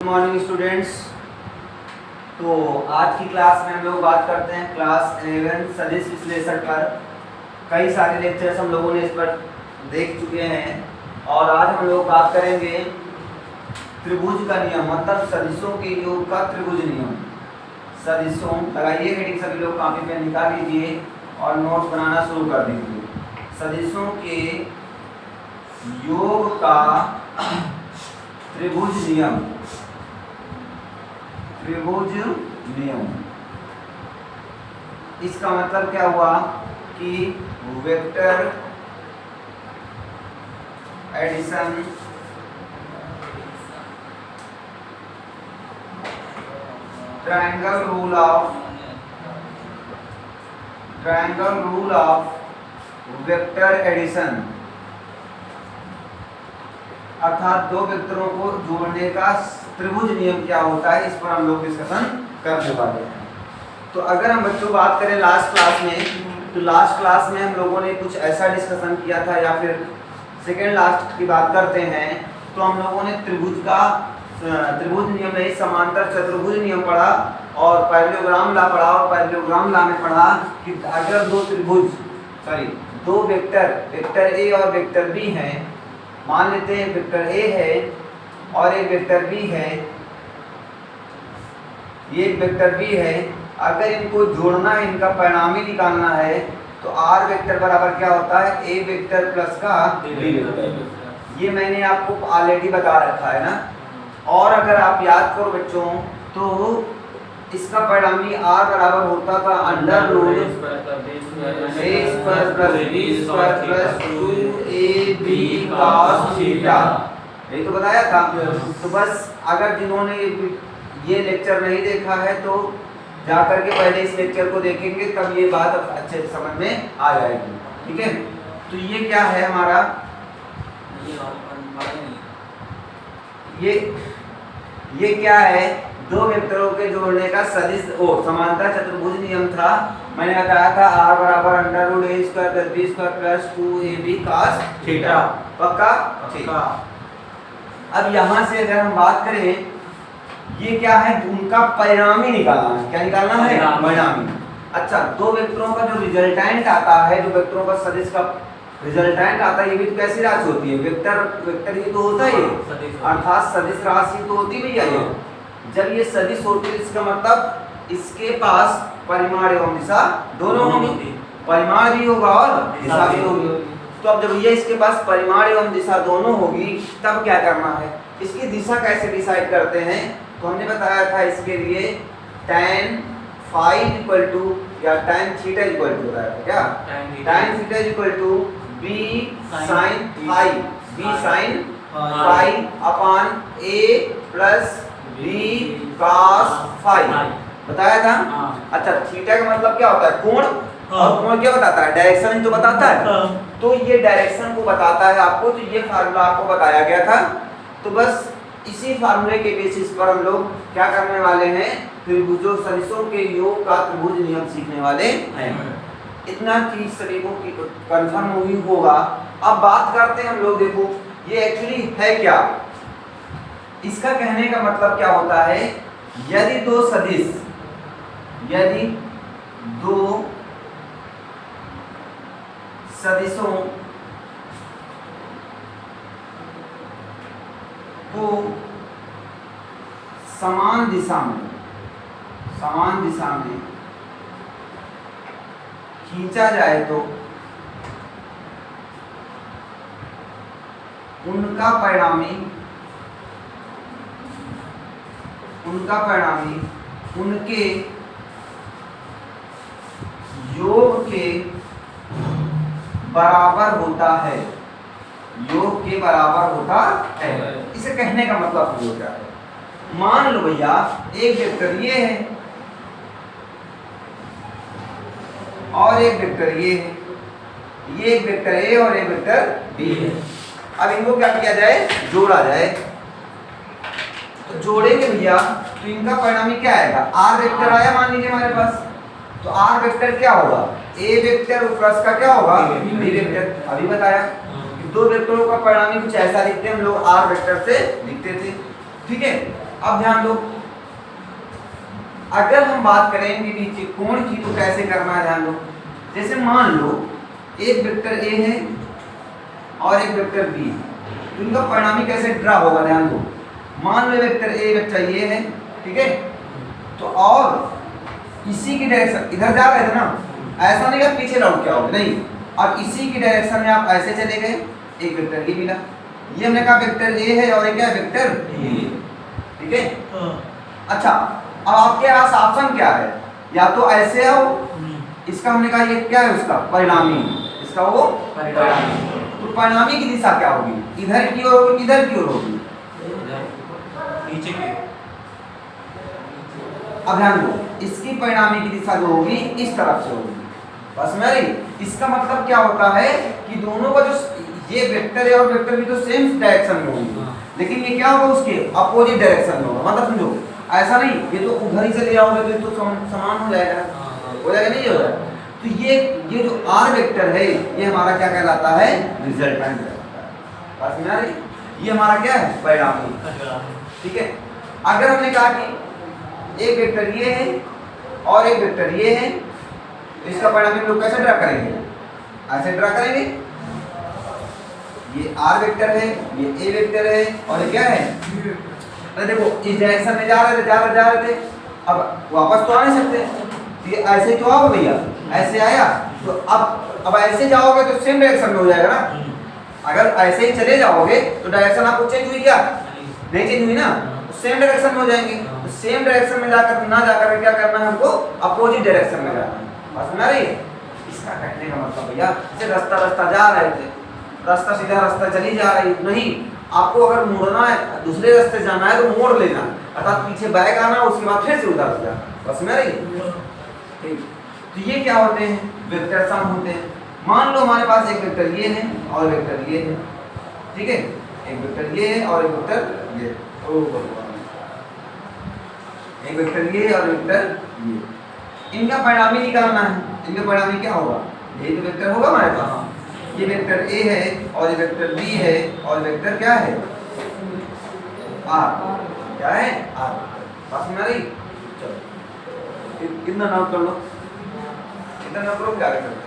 Morning students. तो आज की क्लास में हम लोग बात करते हैं क्लास 11 सदिश विश्लेषण पर। कई सारे लेक्चर्स हम लोगों ने इस पर देख चुके हैं और आज हम लोग बात करेंगे त्रिभुज का नियम, मतलब सदिशों के योग का त्रिभुज नियम। सदिशों लगाइए हेडिंग, सभी लोग कॉपी पे निकाल लीजिए और नोट्स बनाना शुरू कर दीजिए। सदिशों के योग का त्रिभुज नियम। त्रिभुज नियम इसका मतलब क्या हुआ कि vector addition triangle rule of vector addition, अर्थात दो वेक्टरों को जोड़ने का त्रिभुज नियम क्या होता है, इस पर हम लोग डिस्कशन करने वाले हैं। तो अगर हम बच्चों बात करें लास्ट क्लास में, तो लास्ट क्लास में हम लोगों ने कुछ ऐसा डिस्कशन किया था, या फिर सेकेंड लास्ट की बात करते हैं तो हम लोगों ने त्रिभुज नियम नहीं, समांतर चतुर्भुज नियम पढ़ा और पैरेललोग्राम लॉ पढ़ा। और पैरेललोग्राम लॉ में पढ़ा कि अगर दो वेक्टर ए और वेक्टर बी हैं, मान लेते हैं वेक्टर ए है और एक वेक्टर बी है, ये एक वेक्टर बी है, अगर इनको जोड़ना है, इनका परिणामी निकालना है, तो आर वेक्टर बराबर क्या होता है, ए वेक्टर प्लस का बी वेक्टर। ये मैंने आपको ऑलरेडी बता रखा है ना। और अगर आप याद करो बच्चों, तो इसका परिणामी आर बराबर होता था under root a square plus b square plus 2ab cos theta, यही तो बताया था। तो बस अगर जिन्होंने ये लेक्चर नहीं देखा है तो जाकर के पहले इस लेक्चर को देखेंगे, तब ये बात अच्छे से समझ में आ जाएगी। ठीक है, तो ये क्या है हमारा, ये क्या है, दो वेक्टरों के जोड़ने का सदिश समांतर चतुर्भुज नियम था। मैंने बताया था आर बराबर under root a square plus b square plus 2ab cos theta. पक्का? ठीक। अब यहाँ से अगर हम बात करें, ये क्या है, उनका परिणामी निकालना है। क्या निकालना है? परिणामी। अच्छा, दो वेक्टरों का जो रिजल्टेंट आता है, जो वेक्टरों का सदिश का रिजल्टेंट आता है, ये भी तो कैसी राशि होती है, वेक्टर ही तो होता है, अर्थात सदिश राशि तो होती भैया। ये जब ये सदिश होती है, इसका मतलब इसके पास परिमाण एवं दिशा दोनों होंगी, परिमाण भी होगा और दिशा भी होगी। तो अब जब ये इसके पास परिमाण एवं दिशा दोनों होगी, तब क्या करना है, इसकी दिशा कैसे डिसाइड करते हैं, तो हमने बताया था इसके लिए tan फाई इक्वल टू या tan थीटा इक्वल टू होता है, क्या tan theta equal to b sin phi, b sin phi upon a plus b cos phi, बताया था। अच्छा, थीटा का मतलब क्या होता है, कोण, और कोण क्या बताता है, डायरेक्शन तो बताता है। तो ये डायरेक्शन को बताता है आपको, तो ये फार्मूला आपको बताया गया था। तो बस इसी फार्मूले के बेसिस पर हम लोग क्या करने वाले हैं, त्रिभुजों सदिशों के योग का त्रिभुज नियम सीखने वाले हैं। इतना चीज सभी को कंफर्म हुई होगा। अब बात करते हैं हम लोग, देखो ये एक्चुअली है क्या, इसका कहने का मतलब क्या होता है, यदि दो सदिशों को समान दिशा में खींचा जाए तो उनका परिणामी उनके योग के बराबर होता है, योग के बराबर होता है। इसे कहने का मतलब हो क्या है, मान लो भैया एक वेक्टर ये है और एक वेक्टर ये है, ये एक वेक्टर ए और एक वेक्टर बी है। अब इनको क्या किया जाए, जोड़ा जाए। तो जोड़ेंगे भैया, तो इनका परिणामी क्या आएगा, आर वेक्टर आया मान लीजिए हमारे पास, तो आर वेक्टर क्या होगा, ए वेक्टर प्लस का क्या होगा, बी वेक्टर। अभी बताया कि दो वेक्टरों का परिणामी कुछ ऐसा लिखते हैं हम लोग, आर वेक्टर से लिखते थे। ठीक है, अब ध्यान दो, अगर हम बात करेंगे नीचे कोण की तो कैसे करना है, ध्यान दो। जैसे मान लो एक वेक्टर ए है और एक वेक्टर बी है, तो इनका परिणामी कैसे ड्रा होगा, ध्यान दो। मान लो वेक्टर ए वेक्टर ये है, ठीक है, तो और इसी की डायरेक्शन इधर जा रहे थे ना, ऐसा नहीं कि पीछे लौट के आओगे, नहीं, अब इसी की डायरेक्शन में आप ऐसे चले गए, एक वेक्टर ये मिला, ये हमने कहा वेक्टर ए है और ये क्या है वेक्टर बी, ठीक है। अच्छा, अब आपके पास ऑप्शन क्या है, या तो ऐसे आओ, इसका हमने कहा ये क्या है उसका परिणामी, इसका वो परिणामी, तो परिणामी की दिशा क्या होगी, इधर की ओर होगी, इधर की ओर होगी, नीचे की। अब ध्यान दो, इसकी परिणामी की दिशा जो होगी इस तरफ से होगी, बस मेरी। इसका मतलब क्या होता है कि दोनों का जो ये वेक्टर है और वेक्टर भी तो सेम डायरेक्शन में होंगे, लेकिन ये क्या होगा उसके अपोजिट डायरेक्शन में होगा, मतलब समझो ऐसा नहीं ये तो उधर ही से ले आओगे तो समान हो जाएगा, हो जाएगा नहीं हो जाएगा। तो ये जो आर वेक्टर है ये हमारा क्या कहलाता है, रिजल्टेंट कहलाता है, बस मेरी, ये हमारा क्या है परिणामी, ठीक है। अगर हमने कहा कि एक वेक्टर ये है और एक वेक्टर ये है, तो इसका परिणाम हम लोग कैसे ड्रा करेंगे, ऐसे ड्रा करेंगे, ये आर वेक्टर है, ये ए वेक्टर है और ये क्या है, अरे देखो इस डायरेक्शन में जा रहे थे, अब वापस तो आ नहीं सकते, तो ये ऐसे ही तो आओ भैया, ऐसे आया, तो अब ऐसे जाओगे तो सेम डायरेक्शन में हो जाएगा ना, अगर ऐसे ही चले जाओगे तो डायरेक्शन आपको चेंज हुई क्या, नहीं चेंज हुई ना, सेम डायरेक्शन में हो जाएंगे, तो सेम डायरेक्शन में जाकर ना जाकर क्या करना है हमको, अपोजिट डायरेक्शन में जाना है, बस समझ रही है। इसका कहने का मतलब भैया जैसे रास्ता जा रहे थे, रास्ता सीधा रास्ता चली जा रही नहीं, आपको अगर मुड़ना है दूसरे रास्ते जाना है तो मोड़ लेना, अर्थात पीछे बैक आना, उसके बाद फिर से उधर से जाना, बस समझ रही है, ठीक। तो ये क्या होते हैं, वेक्टर सम होते हैं। मान लो हमारे पास एक वेक्टर ये है और वेक्टर ये है, ठीक है, एक वेक्टर ये है और एक वेक्टर ये, एक वेक्टर ये और वेक्टर ये, इनका परिणामी निकालना है, इनका परिणामी क्या होगा, ये तो वेक्टर होगा हमारे पास, ये वेक्टर ए है और ये वेक्टर बी है और वेक्टर क्या है आर, क्या है आर, बस मेरी। चलो कितना नोट कर लो, कितना नोट करो, क्या करते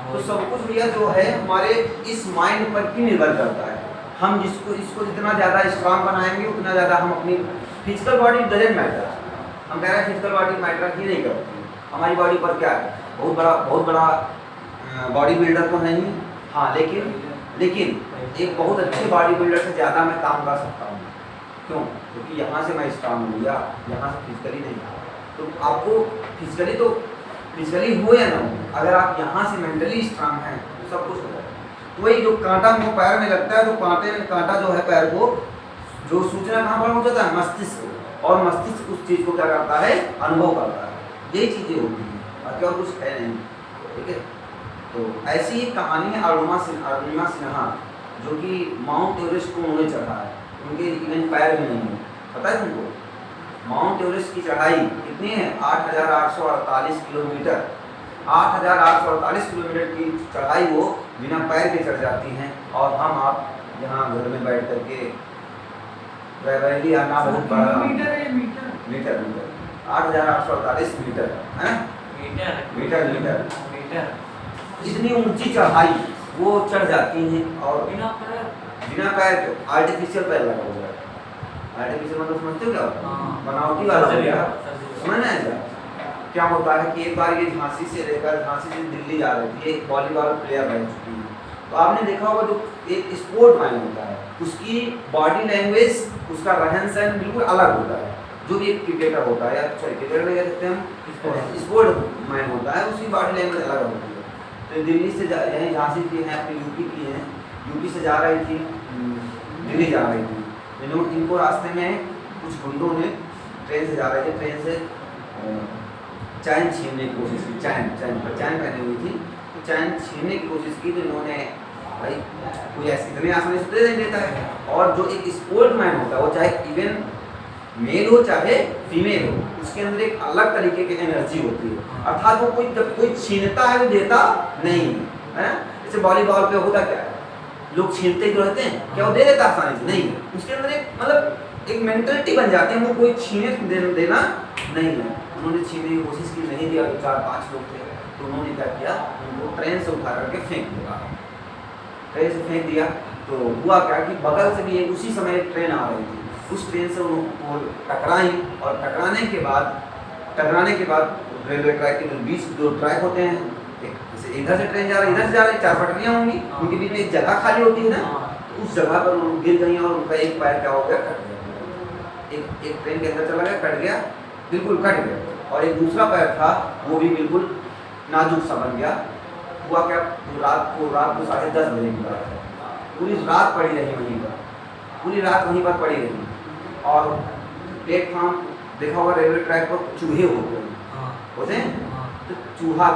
तो सब कुछ भैया जो है हमारे इस माइंड पर ही निर्भर करता है, हम इसको जितना ज़्यादा स्ट्रांग बनाएंगे उतना ज़्यादा हम अपनी फिजिकल बॉडी डजंट मैटर, हम कह रहे हैं फिजिकल बॉडी मैटर ही नहीं करती, हमारी बॉडी पर क्या है, बहुत बड़ा बॉडी बिल्डर तो नहीं, हाँ लेकिन एक बहुत अच्छे बॉडी बिल्डर से ज़्यादा मैं काम कर सकता हूँ, क्यों, क्योंकि यहाँ से मैं स्ट्रांग हूँ या यहाँ से फिजिकली नहीं, तो आपको फिजिकली हो या ना हो, अगर आप यहाँ से मेंटली स्ट्रांग हैं तो सब कुछ हो जाएगा। तो वही जो कांटा हमको पैर में लगता है, तो कांटा जो है पैर को जो सूचना कहाँ पर पहुँचाता है, मस्तिष्क, और मस्तिष्क उस चीज़ को क्या करता है, अनुभव करता है, यही चीज़ें होती हैं, बाकी और कुछ है नहीं, ठीक है। तो ऐसी ही कहानी है अरुणिमा सिन्हा, जो कि माउंट एवरेस्ट को उन्होंने चढ़ा है, उनके इवन पैर भी नहीं है, पता है तुमको, माउंट एवरेस्ट की चढ़ाई कितनी है, 8,848 किलोमीटर, 8,848 किलोमीटर की चढ़ाई वो बिना पैर के चढ़ जाती हैं, और हम आप यहाँ घर में बैठ करके वैली आना बहुत बड़ा मीटर 8,848 मीटर है, मीटर इतनी ऊंची चढ़ाई वो चढ़ जाती हैं, और बिना पैर के आर्टिफिशियल पैर लगा हुआ है, आर्टिफिशियल मतलब समझते हो क्या होता है, बनावटी वाला समझ में आएगा। क्या होता है कि एक बार ये झांसी से दिल्ली जा रही थी, एक वॉलीबॉल प्लेयर रह चुकी है, तो आपने देखा होगा जो एक स्पोर्ट मैन होता है उसकी बॉडी लैंग्वेज, उसका रहन सहन बिल्कुल अलग होता है, जो भी एक क्रिकेटर होता है, या सॉरी क्रिकेटर नहीं कह सकते हम, स्पोर्ट मैन होता है, उसकी बॉडी लैंग्वेज अलग होती है। तो दिल्ली से यहीं झांसी की हैं, अपनी यूपी की हैं, यूपी से जा रही थी, दिल्ली जा रही थी, इनको रास्ते में कुछ गुंडों ने ट्रेन से जा रहे थे, ट्रेन से चैन छीनने की कोशिश की, चैन पहनी हुई थी, तो चैन छीनने की कोशिश की, तो इन्होंने भाई कोई ऐसे इतने आसानी से दे देता है, और जो एक स्पोर्ट मैन होता है वो चाहे इवन मेल हो चाहे फीमेल हो, उसके अंदर एक अलग तरीके की एनर्जी होती है, अर्थात वो जब कोई छीनता है तो देता नहीं है, जैसे वॉलीबॉल पे होता क्या है, लोग छीनते क्यों रहते हैं, क्या वो दे देता आसानी से? नहीं, उसके अंदर एक मतलब एक मेंटलिटी बन जाती है, वो कोई छीने देना नहीं है। उन्होंने छीनने की कोशिश की, नहीं दिया, 4-5 लोग थे, तो उन्होंने क्या किया, उनको ट्रेन से उठा करके फेंक दिया। ट्रेन से फेंक दिया तो हुआ क्या कि बगल से भी एक उसी समय एक ट्रेन आ रही थी, उस ट्रेन से उनको टकराई, और टकराने के बाद रेलवे ट्रैक के जो बीच 2 ट्रैक होते हैं, जैसे इधर से ट्रेन जा रही है, इधर से जा रही है, 4 पटरियाँ होंगी, उनके बीच में एक जगह खाली होती है ना, तो उस जगह पर वो गिर गई और उनका एक पैर क्या हो गया, कट गया। एक ट्रेन के अंदर चला गया, कट गया, बिल्कुल कट गया, और एक दूसरा पैर था वो भी बिल्कुल नाजुक सा बन गया। हुआ क्या, रात को 10:30 बजे की बात है, पूरी रात पड़ी रही वहीं पर, पूरी रात वहीं पर पड़ी रही, और प्लेटफॉर्म देखा होगा रेलवे ट्रैक पर चूहे होते हैं, तो चूहा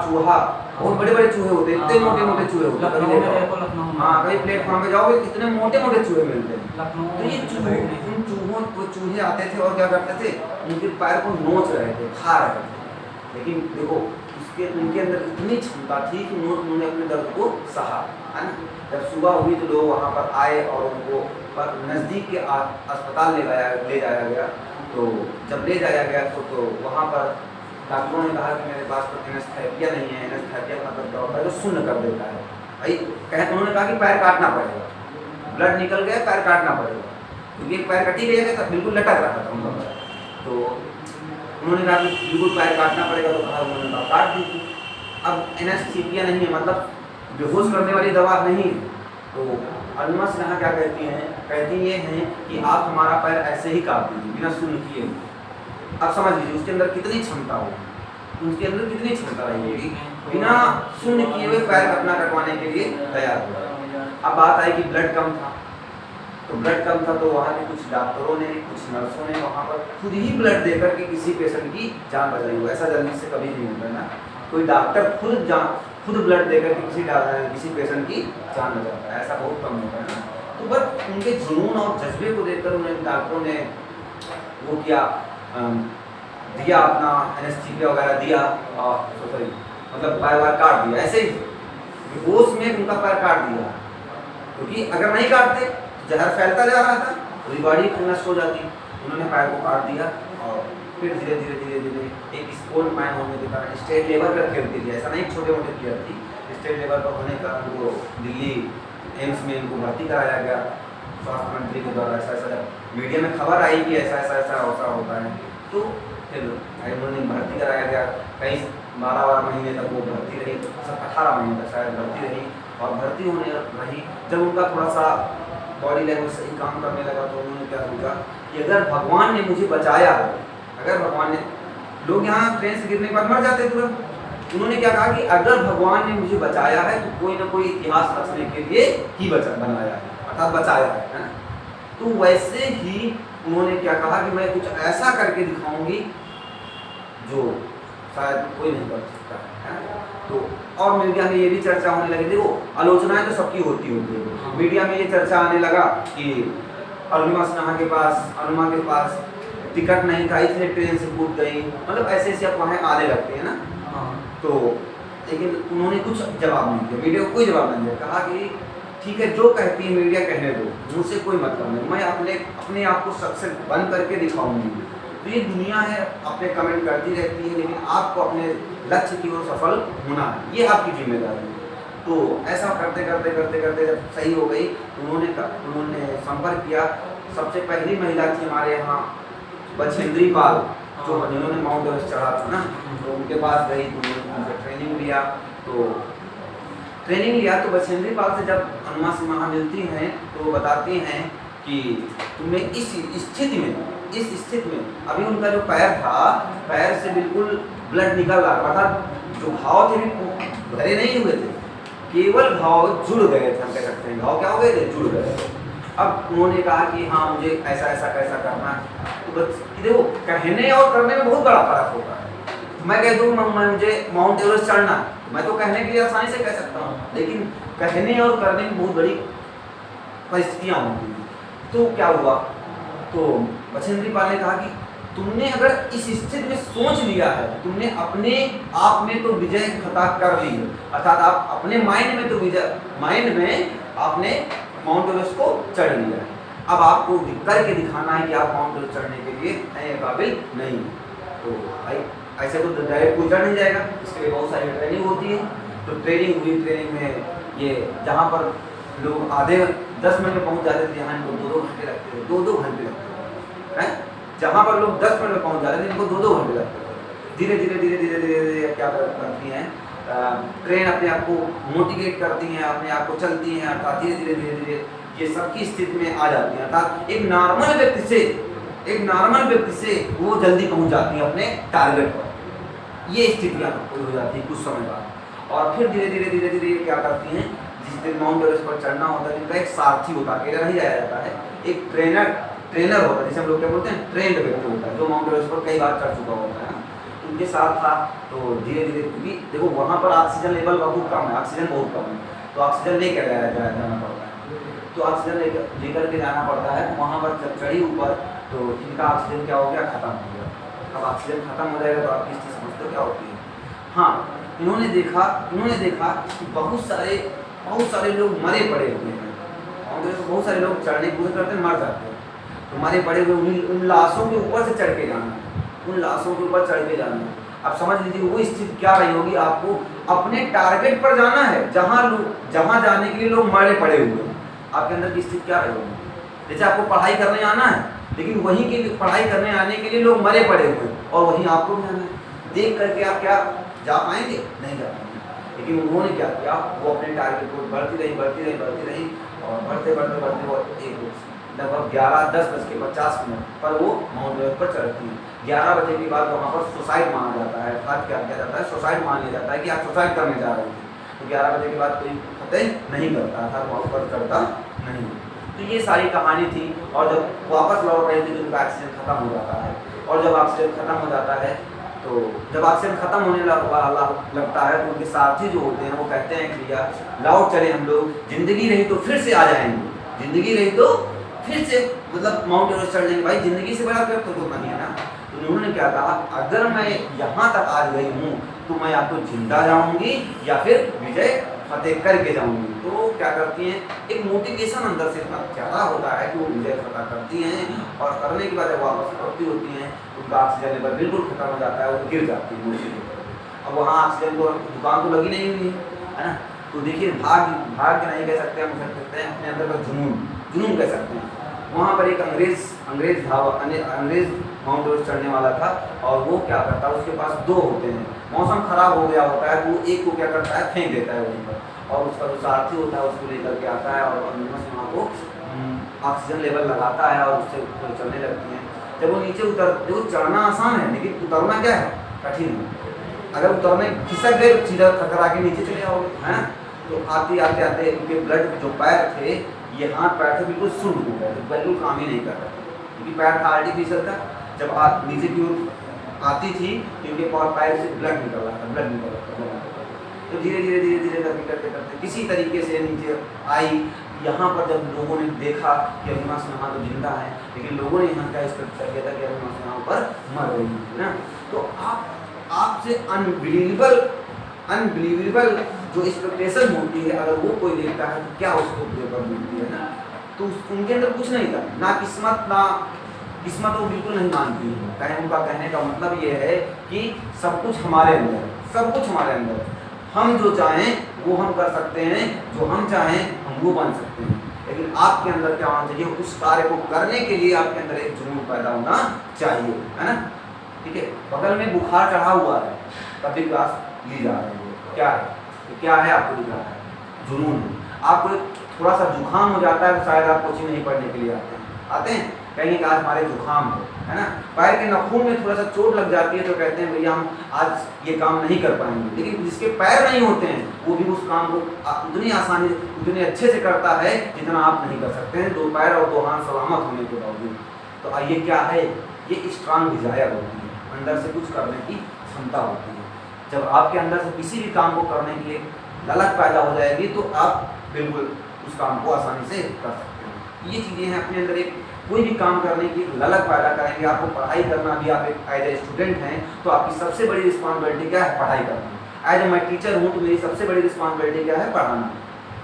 बहुत बड़े चूहे होते हैं, इतने मोटे चूहे होते हैं, कभी प्लेटफॉर्म पे जाओगे कितने मोटे चूहे मिलते हैं। तो ये चूहे आते थे और क्या करते थे, उनके पैर को नोच रहे थे, खा रहे थे, लेकिन देखो उनके अंदर इतनी क्षमता थी कि उन्होंने अपने दर्द को सहा, है ना। जब सुबह हुई तो लोग वहाँ पर आए और उनको नज़दीक के अस्पताल ले जाया गया। तो जब ले जाया गया तो वहाँ पर डॉक्टरों ने कहा कि मेरे पास तो एनेस्थीसिया नहीं है। एनेस्थीसिया मतलब क्या होता है, जो सुन्न कर देता है भाई। उन्होंने कहा कि पैर काटना पड़ेगा, ब्लड निकल गया, पैर काटना पड़ेगा, क्योंकि एक पैर कटी गया था, बिल्कुल लटक रहा था उनका पैर। तो उन्होंने कहा कि बिल्कुल पैर काटना पड़ेगा, तो कहा उन्होंने कहा काट दी। अब एनेस्थीसिया नहीं है, मतलब बेहोश करने वाली दवा नहीं है। तो अरुणिमा सिन्हा क्या कहती ये हैं कि आप हमारा पैर ऐसे ही काट दीजिए बिना सुन्न किए। अब समझ लीजिए उसके अंदर कितनी क्षमता होगी, उसके अंदर कितनी क्षमता रहेगी, बिना शून्य किए हुए पैर अपना कटवाने के लिए तैयार हुआ। अब बात आई कि ब्लड कम था, तो वहाँ के कुछ डॉक्टरों ने, कुछ नर्सों ने वहाँ पर खुद ही ब्लड देकर के किसी पेशेंट की जान बचाई हुई। ऐसा जल्दी से कभी नहीं होता ना, कोई डॉक्टर खुद ब्लड देकर के किसी पेशेंट की जान बचाता है, ऐसा बहुत कम होता है ना। तो बस उनके जुनून और जज्बे को देखकर उन्हें डॉक्टरों ने वो किया, दिया अपना एनेस्थीसिया वगैरह दिया, मतलब पैर काट दिया, ऐसे ही होश में उनका पैर काट दिया, क्योंकि अगर नहीं काटते जहर फैलता जा रहा था, पूरी बॉडी नष्ट हो जाती। उन्होंने पैर को काट दिया और फिर धीरे धीरे एक स्पोर्ट मैन होने के कारण स्टेट लेवल पर खेलती थी, ऐसा नहीं छोटे मोटे प्लेयर थी, स्टेट लेवल पर होने का उनको दिल्ली एम्स में इनको भर्ती कराया गया स्वास्थ्य मंत्री के द्वारा। ऐसा मीडिया में खबर आई कि ऐसा होता है। तो फिर उन्होंने भर्ती कराया गया, कई 12 महीने तक वो भर्ती रही, 18 महीने तक शायद भर्ती रही, और भर्ती होने रही। जब उनका थोड़ा सा बॉडी लैंग्वेज सही काम करने लगा तो उन्होंने क्या सोचा कि अगर भगवान ने मुझे बचाया हो, अगर भगवान ने, लोग यहाँ ट्रेन से गिरने के बाद मर जाते तुरंत, उन्होंने क्या कहा कि अगर भगवान ने मुझे बचाया है तो कोई ना कोई इतिहास रचने के लिए ही बनाया है, अर्थात बचाया है ना। तो वैसे ही उन्होंने क्या कहा कि मैं कुछ ऐसा करके दिखाऊंगी जो शायद कोई नहीं कर सकता है। तो और मीडिया में ये भी चर्चा होने लगी, देखो आलोचनाएं तो सबकी होती है, मीडिया में ये चर्चा आने लगा कि अरुणिमा सिन्हा के पास टिकट नहीं था इसलिए ट्रेन से कूद गई, मतलब ऐसे अफवाहें आने लगते हैं ना। तो लेकिन उन्होंने कुछ जवाब नहीं दिया, मीडिया को कोई जवाब नहीं दिया, कहा कि ठीक है जो कहती है मीडिया कहने दो, मुझसे कोई मतलब नहीं, मैं अपने आप को सक्सेस बन करके दिखाऊंगी। तो ये दुनिया है, अपने कमेंट करती रहती है, लेकिन आपको अपने लक्ष्य की ओर सफल होना है, ये आपकी जिम्मेदारी है। तो ऐसा करते जब सही हो गई तो उन्होंने संपर्क किया। सबसे पहली महिला थी हमारे यहाँ बछेंद्री पाल, जो जिन्होंने माउंट एवरेस्ट चढ़ा था ना, तो उनके पास गई, तो उनसे ट्रेनिंग लिया। तो बछेंद्री पाल से जब अरुणिमा सिन्हा मिलती हैं तो वो बताती हैं कि तुमने इस स्थिति में अभी उनका जो पैर था, पैर से बिल्कुल ब्लड निकल रहा था, जो घाव थे भरे नहीं हुए थे, केवल घाव जुड़ गए थे, हम कह सकते हैं घाव क्या हो गए थे, जुड़ गए। अब उन्होंने कहा कि हाँ मुझे ऐसा कैसा करना है। तो बस देखो कहने और करने में बहुत बड़ा फर्क होता है। मैं कह दूँ मुझे माउंट एवरेस्ट चढ़ना है, मैं तो कहने के लिए आसानी से कह सकता हूँ, लेकिन कहने और करने में बहुत बड़ी परिस्थितियाँ होती हैं। तो क्या हुआ, तो बछेंद्री पाल ने कहा कि तुमने अगर इस स्थिति में सोच लिया है, तुमने अपने आप में तो विजय खता कर ली है, अर्थात आप अपने माइंड में आपने माउंट एवरेस्ट को चढ़ लिया है। अब आपको करके दिखाना है कि आप माउंट एवरेस्ट चढ़ने के लिए हैं काबिल नहीं। तो भाई ऐसे तो डायरेक्ट कोई चढ़ नहीं जाएगा, इसके लिए बहुत सारी ट्रेनिंग होती है। तो ट्रेनिंग हुई, ट्रेनिंग में ये जहाँ पर लोग आधे 10 मिनट में पहुँच जाते थे, यहाँ इनको 2-2 घंटे लगते थे, 2-2 घंटे लगते हैं। जहाँ पर लोग 10 मिनट में पहुँच जाते थे, इनको 2-2 घंटे लगते थे। धीरे धीरे क्या करती हैं, ट्रेन अपने आप को मोटिवेट करती हैं, अपने आप को चलती हैं, अर्थात धीरे धीरे ये सबकी स्थिति में आ जाती हैं। अर्थात एक नॉर्मल व्यक्ति से वो जल्दी पहुंच जाती है अपने टारगेट पर। ये स्थितियाँ हो जाती है कुछ समय बाद। और फिर धीरे धीरे क्या करती हैं, जिस दिन माउंट एवरेस्ट पर चढ़ना होता है, जिनका एक सारथी होता है, अकेला नहीं जाया जाता है, एक ट्रेनर होता है, जिसे हम लोग क्या बोलते हैं, ट्रेंड व्यक्ति होता है, जो माउंट एवरेस्ट पर कई बार चढ़ चुका होता है। उनके साथ था। तो धीरे धीरे, क्योंकि देखो वहाँ पर ऑक्सीजन लेवल बहुत कम है, ऑक्सीजन बहुत कम है, तो ऑक्सीजन लेकर जाना पड़ता है। तो ऑक्सीजन लेकर के जाना पड़ता है। वहाँ पर जब चढ़ी ऊपर, तो इनका ऑक्सीजन क्या हो गया, खत्म हो गया। अब ऑक्सीजन खत्म हो जाएगा तो आप किस चीज़ समझते हो क्या होती है? हाँ, इन्होंने देखा कि बहुत सारे लोग मरे पड़े हुए हैं, और बहुत सारे लोग चढ़ने की कोशिश करते हैं, मर जाते हैं। तो मरे पड़े हुए उन लाशों के ऊपर से चढ़ के जाना है, उन लाशों के ऊपर चढ़ के जाना है। अब समझ लीजिए वो स्थिति क्या रही होगी। आपको अपने टारगेट पर जाना है, जहाँ जाने के लिए लोग मरे पड़े हुए हैं। आपके अंदर की स्थिति क्या रही होगी? जैसे आपको पढ़ाई करने आना है, लेकिन वहीं के पढ़ाई करने आने के लिए लोग मरे पड़े हुए हैं, और वहीं आपको भी जाना है। देख करके आप क्या जा पाएंगे? नहीं जा पाएंगे। लेकिन उन्होंने क्या किया, वो अपने टारगेट को बढ़ती रही, और बढ़ते वो लगभग 10:50 पर वो माउंट एवरेस्ट पर चढ़ती है। 11 बजे के बाद वहाँ पर सुसाइड माना जाता है। अर्थात क्या किया जाता है, सुसाइड मान लिया जाता है कि आप सुसाइड करने जा रहे थे। तो 11 बजे के बाद कोई फतेह नहीं करता, अर्थात वहाँ पर चढ़ता नहीं। तो ये सारी कहानी थी। और जब वापस लौट रहे थे तो उनका ऑक्सीजन खत्म हो जाता है। और जब ऑक्सीजन खत्म हो जाता है, तो जब ऑक्सीजन खत्म होने लगता है, तो उनके साथी जो होते हैं वो कहते हैं कि यार लौट चले हम लोग, जिंदगी रही तो फिर से आ जाएंगे, जिंदगी रही तो फिर से, मतलब माउंट एवरेस्ट चढ़ जाएंगे। भाई जिंदगी से बड़ा प्यार तो नहीं है ना। तो उन्होंने क्या कहा, अगर मैं यहाँ तक आ गई हूँ तो मैं या तो जिंदा जाऊँगी या फिर विजय फतेह करके जाऊँगी। तो क्या करती हैं, एक मोटिवेशन अंदर से इतना ज़्यादा होता है कि वो विजय फतेह करती हैं। और करने के बाद जब वापस लौटती होती हैं, उनका ऑक्सीजन लेवल बिल्कुल खत्म हो जाता है, वो गिर जाती है नीचे की तरफ। अब वहाँ ऑक्सीजन को दुकान तो लगी नहीं हुई है ना। तो देखिए भाग नहीं कह सकते हम, कह सकते हैं अपने अंदर का जुनून कह सकते हैं। वहाँ पर एक अंग्रेज माउंट एवरेस्ट चढ़ने वाला था, और वो क्या करता है, उसके पास 2 होते हैं। मौसम खराब हो गया होता है तो वो एक को क्या करता है, फेंक देता है वहीं पर, और उसका जो सारथी होता है उसको लेकर के आता है और वहाँ को ऑक्सीजन लेवल लगाता है, और उससे चलने लगती हैं। जब वो नीचे देखो चढ़ना आसान है, लेकिन उतरना क्या है, कठिन है। अगर उतरने खिसक गए सीधा टकरा के नीचे चले जाओगे, है ना। तो आते उनके ब्लड जो पैर थे, ये हाथ पैर थे, बिल्कुल सुन्न हो गए, बिल्कुल काम ही नहीं कर रहे थे, क्योंकि पैर था आर्टिफिशियल था। जब आप नीचे की ओर आती थी, क्योंकि पैर से ब्लड निकल रहा था। तो धीरे धीरे करते किसी तरीके से नीचे आई। यहाँ पर जब लोगों ने देखा कि अरुणा सिन्हा तो जिंदा है, लेकिन लोगों ने यहाँ का एक्सपेक्ट कर दिया था कि अरुणा सिन्हा पर मर गई है ना। तो आपसे अनबिलीवेबल जो एक्सपेक्टेशन होती है, अगर वो कोई देखता है तो क्या उसको पेपर मिलती है ना। तो उनके अंदर कुछ नहीं था, ना किस्मत वो बिल्कुल नहीं मानती है। उनका कहने का मतलब ये है कि सब कुछ हमारे अंदर, हम जो चाहें वो हम कर सकते हैं, जो हम चाहें हम वो बन सकते हैं। लेकिन आपके अंदर क्या होना चाहिए, उस कार्य को करने के लिए आपके अंदर एक जुनून पैदा होना चाहिए, है ना। ठीक है, बगल में बुखार चढ़ा हुआ है, तभी क्लास ली जा रही है, क्या है आपको दिख रहा है, जुनून। आपको थोड़ा सा जुकाम हो जाता है तो शायद आप कोचिंग नहीं पढ़ने के लिए आते हैं कहेंगे कि आज हमारे जुकाम है ना। पैर के नखून में थोड़ा सा चोट लग जाती है तो कहते हैं भैया हम आज ये काम नहीं कर पाएंगे। लेकिन जिसके पैर नहीं होते हैं वो भी उस काम को उतनी आसानी उतने अच्छे से करता है जितना आप नहीं कर सकते हैं, 2 पैर और 2 हाथ सलामत होने के बावजूद। तो ये क्या है, ये स्ट्रांग डिजायर होती है, अंदर से कुछ करने की क्षमता होती है। जब आपके अंदर से किसी भी काम को करने की एक ललक पैदा हो जाएगी तो आप बिल्कुल उस काम को आसानी से कर सकते हैं। ये चीज़ें हैं अपने अंदर, एक कोई भी काम करने की ललक पैदा करेंगे। आपको पढ़ाई करना भी, आप एक एज ए स्टूडेंट हैं तो आपकी सबसे बड़ी रिस्पॉन्सिबिलिटी क्या है, पढ़ाई करना। एज ए मैं टीचर हूँ तो मेरी सबसे बड़ी रिस्पॉन्सिबिलिटी क्या है, पढ़ाना,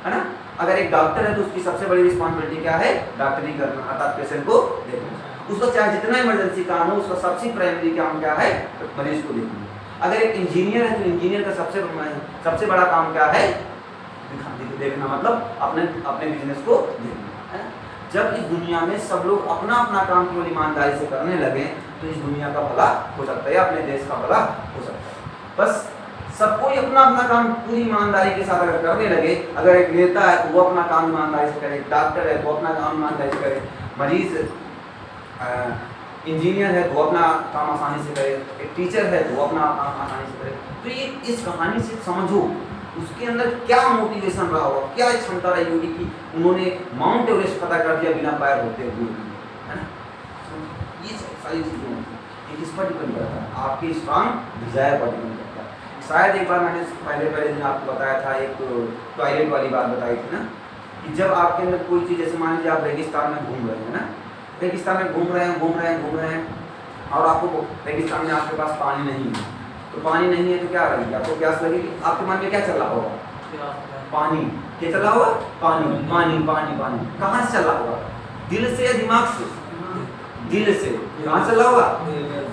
है ना। अगर एक डॉक्टर है तो उसकी सबसे बड़ी रिस्पॉन्सिबिलिटी क्या है? डॉक्टरी करना, अर्थात पेशेंट को देखना। उसका चाहे जितना इमरजेंसी काम हो, उसका सबसे प्राइमरी काम क्या है? मरीज को देखना। अगर एक इंजीनियर है तो इंजीनियर का सबसे बड़ा काम क्या है? देखना, मतलब अपने बिजनेस को देखना है। जब इस दुनिया में सब लोग अपना अपना काम केवल ईमानदारी से करने लगे तो इस दुनिया का भला हो सकता है, अपने देश का भला हो सकता है। बस सब कोई अपना अपना काम पूरी ईमानदारी के साथ अगर करने लगे, अगर एक नेता है तो वो अपना काम ईमानदारी से करे, डॉक्टर है तो अपना काम ईमानदारी से करे, मरीज इंजीनियर है तो अपना काम आसानी से करे, एक टीचर है तो अपना काम आसानी से करे। तो ये इस कहानी से समझो उसके अंदर क्या मोटिवेशन रहा होगा, क्या क्षमता रही होगी कि उन्होंने माउंट एवरेस्ट फतह कर दिया बिना पैर होते हुए, है ना। ये सारी चीज़ें ये किस पर डिपेंड करता है? आपके स्ट्रांग डिजायर पर डिपेंड करता है। शायद एक बार मैंने पहले दिन आपको बताया था, एक टॉयलेट वाली बात बताई थी ना, कि जब आपके अंदर कोई चीज़, जैसे मान लीजिए आप रेगिस्तान में घूम रहे हैं ना, रेगिस्तान में घूम रहे हैं और आपको रेगिस्तान में आपके पास पानी नहीं है, तो पानी नहीं है तो क्या लगेगी? आपको प्यास लगेगी। आपके मन में क्या चल रहा होगा? पानी। क्या चल रहा होगा? पानी पानी पानी पानी। कहाँ से चल रहा होगा? दिल से या दिमाग से? दिल से। कहाँ चल रहा होगा?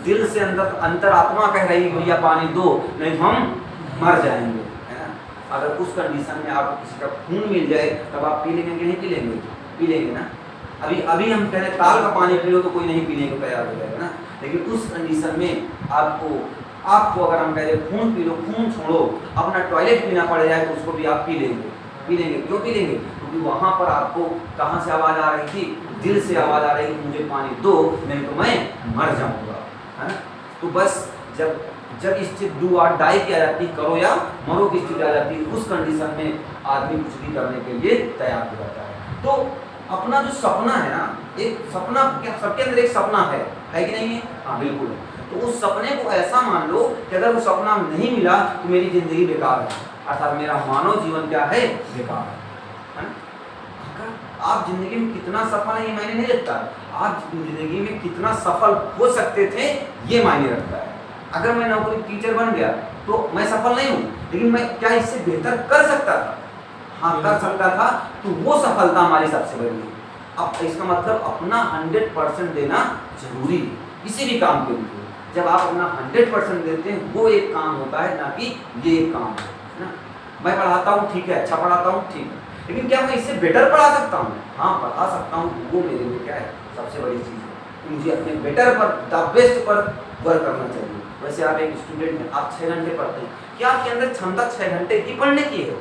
दिल से। अंतरात्मा कह रही है भैया पानी दो, नहीं हम मर जाएंगे, है ना। अगर उस कंडीशन में आपको किसी का खून मिल जाए तब आप पी लेंगे कि नहीं पी लेंगे? पी लेंगे ना। अभी हम कह रहे हैं ताल का पानी पी लो तो कोई नहीं पीने को तैयार हो जाएगा ना, लेकिन उस कंडीशन में आपको अगर हम कह रहे खून पी लो, खून छोड़ो, अपना टॉयलेट पीना पड़ जाए तो उसको भी आप पी लेंगे। क्यों पी लेंगे? क्योंकि वहाँ पर आपको कहाँ से आवाज़ आ रही थी? दिल से आवाज़ आ रही थी मुझे पानी दो, नहीं तो मैं मर जाऊँगा, है ना। तो बस जब स्थिति डू और डाई की आ जाती, करो या मरो की स्थिति आ जाती, उस कंडीशन में आदमी कुछ भी करने के लिए तैयार हो जाता है। तो अपना जो सपना है ना, एक सपना, क्या सबके अंदर एक सपना है कि नहीं है? हाँ बिल्कुल है। तो उस सपने को ऐसा मान लो कि अगर वो सपना नहीं मिला तो मेरी जिंदगी बेकार है, अर्थात मेरा मानव जीवन क्या है? बेकार है ना। अगर आप जिंदगी में कितना सफल है ये मायने नहीं रखता, आप जिंदगी में कितना सफल हो सकते थे ये मायने रखता है। अगर मैं नौकरी टीचर बन गया तो मैं सफल नहीं हूँ, लेकिन मैं क्या इससे बेहतर कर सकता था? हाँ कर सकता था, तो वो सफलता हमारी सबसे बड़ी है। अब इसका मतलब अपना 100% देना जरूरी है किसी भी काम के लिए। जब आप अपना 100% देते हैं वो एक काम होता है, ना कि ये एक काम है ना। मैं पढ़ाता हूँ ठीक है, अच्छा पढ़ाता हूँ ठीक है, लेकिन क्या मैं इससे बेटर पढ़ा सकता हूँ? हाँ पढ़ा सकता हूँ। वो मेरे लिए क्या है? सबसे बड़ी चीज़ है। मुझे अपने बेटर पर, द बेस्ट पर वर्क करना चाहिए। वैसे आप एक स्टूडेंट हैं, आप 6 घंटे पढ़ते हैं, क्या आपके अंदर क्षमता 6 घंटे की पढ़ने की है?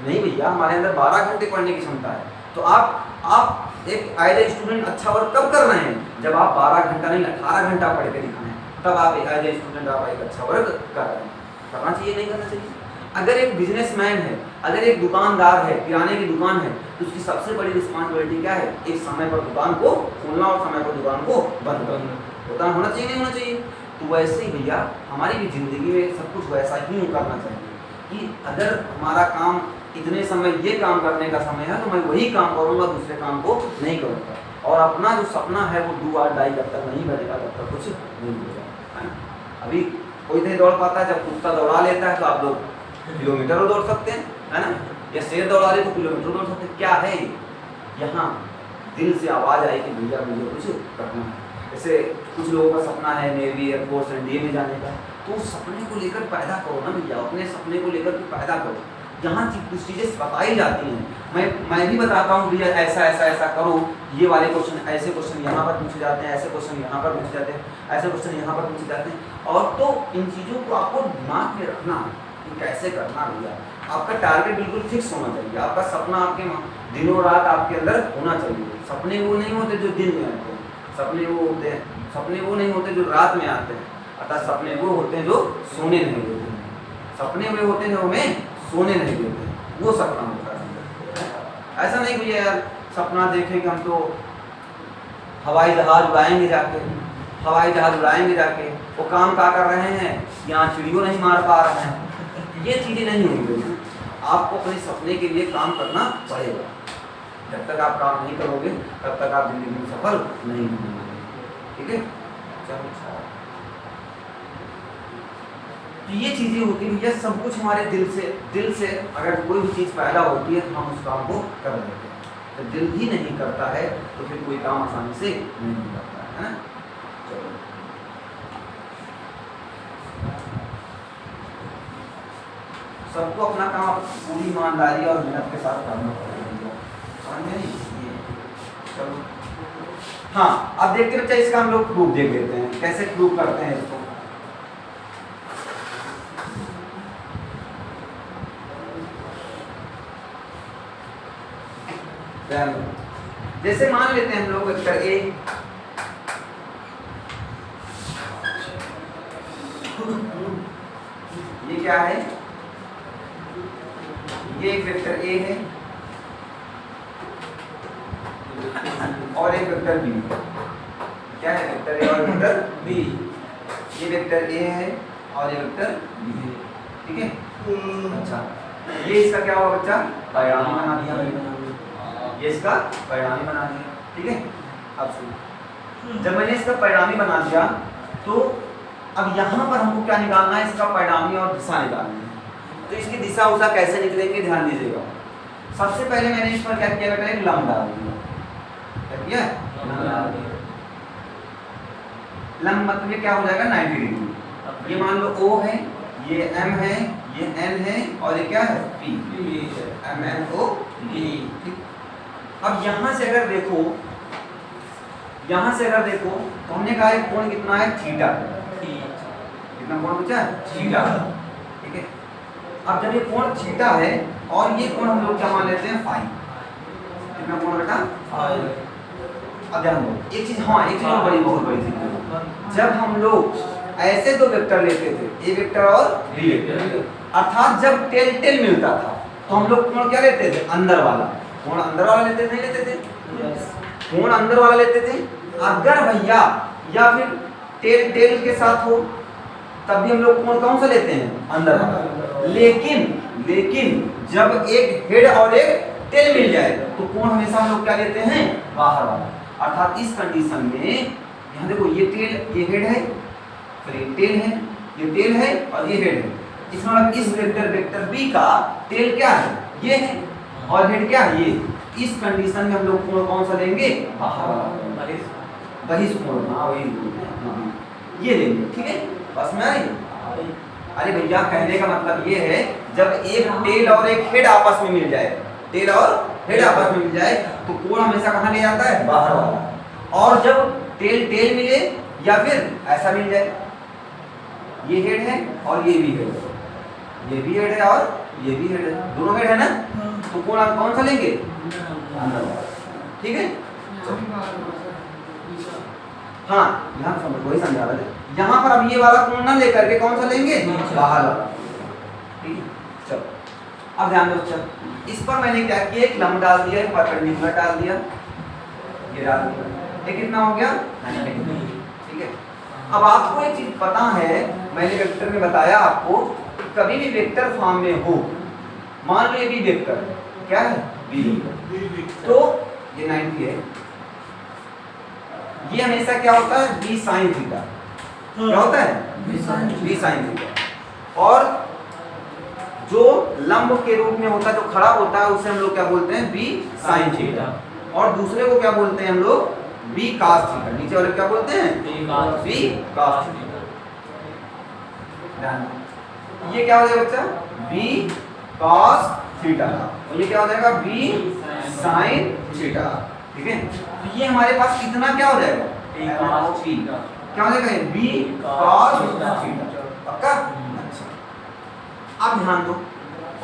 नहीं भैया, हमारे अंदर 12 घंटे पढ़ने की क्षमता है। तो आप एक एज ए स्टूडेंट अच्छा वर्क कब कर रहे हैं? जब आप 12 घंटा नहीं 18 घंटा पढ़ के दिखाएं, तब आप एज ए स्टूडेंट आप एक अच्छा वर्क कर रहे हैं। करना चाहिए, नहीं करना चाहिए? अगर एक बिजनेसमैन है, अगर एक दुकानदार है, किराने की दुकान है, तो उसकी सबसे बड़ी रिस्पॉन्सिबिलिटी क्या है? एक समय पर दुकान को खोलना और समय पर दुकान को बंद करना। होता होना चाहिए, नहीं होना चाहिए? तो वैसे ही भैया हमारी भी ज़िंदगी में सब कुछ वैसा ही करना चाहिए कि अगर हमारा काम इतने समय ये काम करने का समय है तो मैं वही काम करूँगा, दूसरे काम को नहीं करूँगा। और अपना जो सपना है वो डू और डाई जब तक नहीं बनेगा तब तक कुछ नहीं होगा, है ना। अभी कोई नहीं दौड़ पाता है, जब कुत्ता दौड़ा लेता है तो आप लोग किलोमीटरों दौड़ सकते हैं, है ना। या शेर दौड़ा ले तो किलोमीटरों दौड़ सकते हैं। क्या है? यहाँ दिल से आवाज़ आई कि भैया मुझे कुछ करना है। जैसे कुछ लोगों का सपना है नेवी, एयरफोर्स, एनडीए में जाने का, तो उस सपने को लेकर पैदा करो ना भैया, अपने सपने को लेकर पैदा करो। जहाँ कुछ चीज़ें बताई जाती हैं, मैं भी बताता हूँ भैया ऐसा ऐसा ऐसा करो, ये वाले क्वेश्चन, ऐसे क्वेश्चन यहाँ पर पूछे जाते हैं, ऐसे क्वेश्चन यहाँ पर पूछे जाते हैं, ऐसे क्वेश्चन यहाँ पर पूछे जाते हैं। और तो इन चीज़ों को आपको दिमाग में रखना कि कैसे करना भैया। आपका टारगेट बिल्कुल फिक्स होना चाहिए, आपका सपना आपके दिनों रात आपके अंदर होना चाहिए। सपने वो नहीं होते जो दिन में आते हैं, सपने वो होते हैं, सपने वो नहीं होते जो रात में आते हैं, अर्थात सपने वो होते हैं जो सोने नहीं देते हैं। सपने वे होते हैं जो हमें सोने नहीं देते हैं, वो सपना होता है। ऐसा नहीं भैया यार सपना देखेंगे हम तो हवाई जहाज उड़ाएंगे जाके, हवाई जहाज उड़ाएंगे जाके, वो काम क्या कर रहे हैं, यहाँ चिड़ियों नहीं मार पा रहे हैं, ये चीज़ें नहीं होंगी। आपको अपने सपने के लिए काम करना पड़ेगा। जब तक आप काम नहीं करोगे तब तक आप जिंदगी में सफल नहीं होंगे। ठीक है, चलो। तो ये चीजें होती हैं, ये सब कुछ हमारे दिल से अगर कोई भी चीज पैदा होती है तो हम उस काम को कर लेते हैं। तो दिल ही नहीं करता है तो फिर कोई काम आसानी से नहीं करता है ना। चलो सबको अपना काम पूरी ईमानदारी और मेहनत के साथ करना पड़ेगा, समझ में नहीं? चलो हाँ, अब देखते बच्चा इसका हम लोग प्रूफ देख लेते हैं, कैसे प्रूफ करते हैं इसको। जैसे मान लेते हैं हम लोग वेक्टर ए, ये क्या है, ये एक वेक्टर ए है और एक वेक्टर बी। क्या है, वेक्टर ए और वेक्टर बी। ये वेक्टर ए है और ये वेक्टर बी है, ठीक है। अच्छा, ये इसका क्या हुआ बच्चा, परिणामी बना दिया मैंने, ये इसका परिणामी बना दिया, ठीक है। अब सुनो, जब मैंने इसका परिणामी बना दिया तो अब यहाँ पर हमको क्या निकालना है, इसका परिणामी और दिशा निकालनी है। तो इसकी दिशा उसा कैसे निकलेंगे ध्यान दीजिएगा। सबसे पहले मैंने इस पर क्या किया बेटा, एक लंब डाल दिया। क्या किया, लंब डाल दिया। लंब मतलब क्या हो जाएगा 90 डिग्री। ये मान लो O है, ये M है, ये N है और ये क्या है P, M N O P। अब यहाँ से अगर देखो, यहाँ से अगर देखो तो हमने कहा कोण कितना है, थीटा। कितना कोण बचा है, थीटा, ठीक है। अब जब ये कोण थीटा है और ये कोण हम लोग क्या मान लेते हैं, फाई। कितना कोण बेटा, फाई। अब ध्यान दो एक चीज, हाँ एक चीज और बड़ी, बहुत बड़ी थी, जब हम लोग ऐसे दो वेक्टर लेते थे, ए वेक्टर और बी वेक्टर, अर्थात जब टेल टेल मिलता था तो हम लोग कोण क्या लेते थे, अंदर वाला। कोण अंदर वाला लेते थे, नहीं लेते थे, कोण अंदर वाला लेते थे। अगर भैया या फिर टेल टेल के साथ हो तब भी हम लोग कोण कौन सा लेते हैं, अंदर वाला। लेकिन जब एक हेड और एक टेल मिल जाए तो कोण हमेशा हम लोग क्या लेते हैं, बाहर वाला। अर्थात इस कंडीशन में यहाँ देखो, ये टेल, ये हेड है, फिर ये टेल है, ये टेल है और ये हेड है। इसमें मतलब इस वेक्टर बी का टेल क्या है, ये है, और हेड क्या है, ये। इस कंडीशन में हम लोग कोण कौन सा लेंगे, बाहर वाला, बहिष कोण, हाँ वही ये लेंगे, ठीक है। बस में आई। अरे भैया कहने का मतलब ये है, जब एक टेल और एक हेड आपस में मिल जाए, टेल और हेड आपस में मिल जाए तो कोण हमेशा कहाँ ले जाता है, बाहर वाला। और जब टेल टेल मिले या फिर ऐसा मिल जाए, ये हेड है और ये भी हेड है, ये भी हेड है और ये भी हेड है, दोनों हेड है ना, तो कोण कौन सा लेंगे, अंदर वाला, ठीक है। हाँ यहाँ समझ, वही समझा रहे थे। यहाँ पर अब ये वाला कोण ना लेकर के कौन सा लेंगे, बाहर वाला, ठीक है। चलो अब ध्यान दो बच्चा, इस पर मैंने क्या किया, एक लंब डाल दिया, एक परपेंडिकुलर डाल दिया, ये डाल दिया, ये कितना हो गया, 90 डिग्री, ठीक है। अब आपको एक चीज पता है, मैंने वेक्टर में बताया आपको, कभी भी वेक्टर फॉर्म में हो, मान लो ये भी वेक्टर क्या है, बी, तो ये 90 है, ये हमेशा क्या होता है, बी साइन थीटा। क्या होता है, बी साइन थीटा। और जो लंब के रूप में होता है, जो खड़ा होता है, उसे हम लोग क्या बोलते हैं, बी साइन थीटा। और दूसरे को क्या बोलते हैं हम लोग, बी कॉस थीटा। नीचे वाले क्या बोलते हैं, बी कॉस थीटा। ये क्या हो जाएगा बच्चा, बी कॉस थीटा, और ये क्या हो जाएगा, बी साइन थीटा, ठीक है। तो ये हमारे पास कितना क्या हो जाएगा, क्या हो जाएगा, बी कॉस थीटा, पक्का। अच्छा अब ध्यान दो,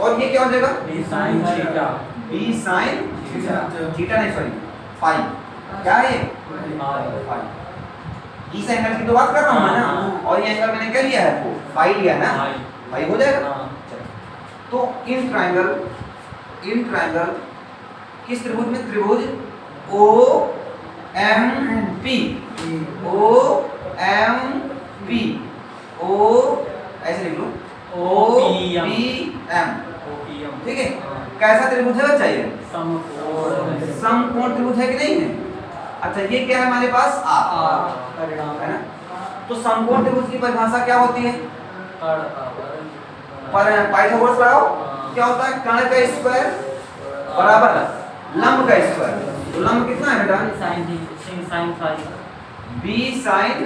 और ये क्या हो जाएगा, b sine theta, b sine theta नहीं सॉरी फाई, क्या है फाई। इस एंगल की तो बात कर रहा हूँ मैं ना, और ये एंगल मैंने क्या लिया है, वो फाई लिया ना, फाई हो जाएगा। तो इन ट्रायंगल किस त्रिभुज में, त्रिभुज O M P, O M P, O ऐसे लिख लो, ओ पी एम, ठीक है। कैसा त्रिभुज है बच्चा, ये समकोण त्रिभुज है कि नहीं है। अच्छा ये क्या है हमारे पास, आर, है ना। तो समकोण त्रिभुज की परिभाषा क्या होती है, पर पाइथागोरस लगाओ, क्या होता है कर्ण का स्क्वायर बराबर लंब का स्क्वायर। तो लंब कितना है बेटा b sin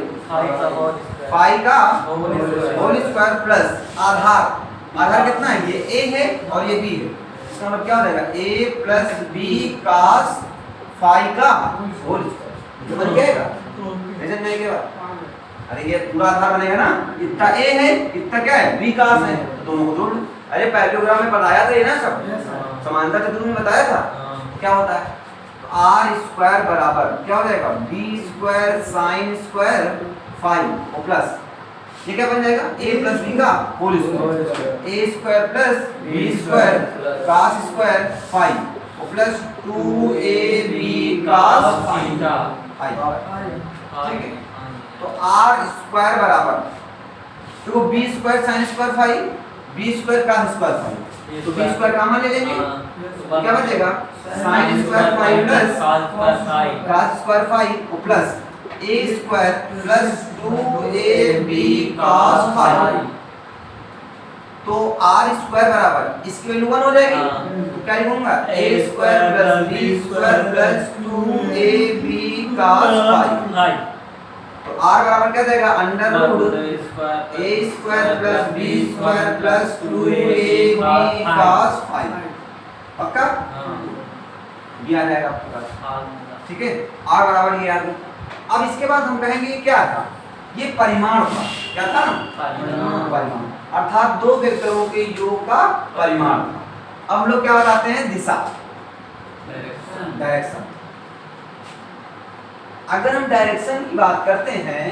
फाई का होल स्क्वायर प्लस आधार, आधार कितना है ये a है और ये b है, इसका मतलब क्या हो जाएगा a plus b cos phi का होल स्क्वायर बन जाएगा। समझ में क्या? अरे ये पूरा आधार बनेगा ना, इतना a है इतना क्या है b cos है, दोनों को जोड़ लो। अरे पैरेललोग्राम में बताया था ये ना सब, समांतर चतुर्भुज में बताया था। क्या होता है आर स्क्वायर बराबर क्या हो जाएगा b square sine square five और प्लस ये क्या बन जाएगा a प्लस बी का whole square, a square plus b square cos square five और प्लस 2ab cos फाइव। ठीक है, तो आर स्क्वायर बराबर देखो b square sine square five, b square cos square five, तो बी स्क्वायर कॉमन ले लेंगे तो क्या बचेगा sine square five plus cos square five और plus a square plus 2ab cos five. तो r स्क्वायर बराबर इसकी वैल्यू 1 हो जाएगी, तो क्या लिखूंगा a square plus b square plus 2ab cos five. तो r बराबर क्या देगा under root a square plus b square plus 2ab cos five. पक्का ये आ जाएगा आपके पास। ठीक है, r बराबर ये आ गया। अब इसके बाद हम कहेंगे ये क्या था, ये परिमाण था। क्या था परिमाण, अर्थात दो वेक्टरों के योग का परिमाण था। अब हम लोग क्या बताते हैं दिशा, डायरेक्शन। अगर हम डायरेक्शन की बात करते हैं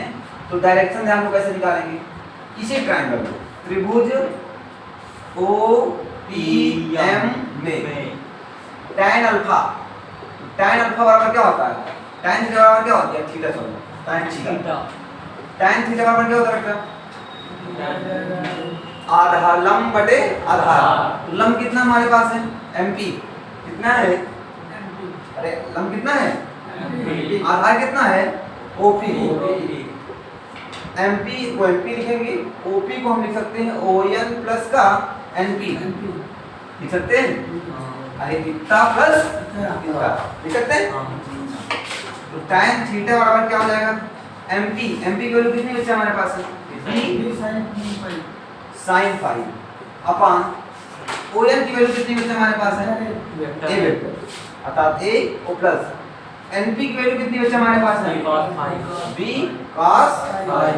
तो डायरेक्शन ध्यान को कैसे निकालेंगे, इसी ट्रायंगल को त्रिभुज OPM में tan अल्फा, tan अल्फा बराबर क्या होता है tan थीटा बराबर क्या होती है theta, sorry tan theta, tan theta बराबर क्या होता है बेटा आधार लंब बटे आधार। तो लंब कितना हमारे पास है MP कितना है, अरे लंब कितना है आधार कितना है OP, MP को MP लिखेंगे, OP को हम लिख सकते हैं ON प्लस का NP लिख सकते हैं, अरे इतना प्लस इतना लिख सकते हैं। तो tan थीटा बराबर क्या हो जाएगा MP, MP की वैल्यू कितनी बची हमारे पास है b sin five upon ON की वैल्यू कितनी बची हमारे पास है a वेक्टर, अर्थात a और प्लस NP की वैल्यू कितनी बची हमारे पास है b cos फाइव।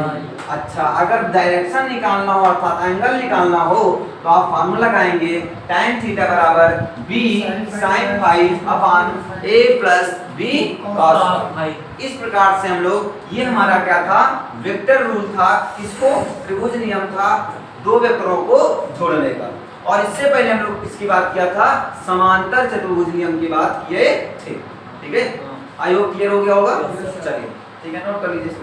अच्छा, अगर डायरेक्शन निकालना हो अर्थात एंगल निकालना हो तो आप फार्मूला लगाएंगे tan थीटा बराबर b sin five upon a plus b cos five. इस प्रकार से हम लोग, ये हमारा क्या था वेक्टर रूल था, इसको त्रिभुज नियम था दो वेक्टरों को जोड़ने का। और इससे पहले हम लोग इसकी बात किया था समांतर चतुर्भुज नियम की बात किए थे। ठीक है, आई होप क्लियर हो गया होगा। चलिए ठीक है, नोट कर लीजिए इसको।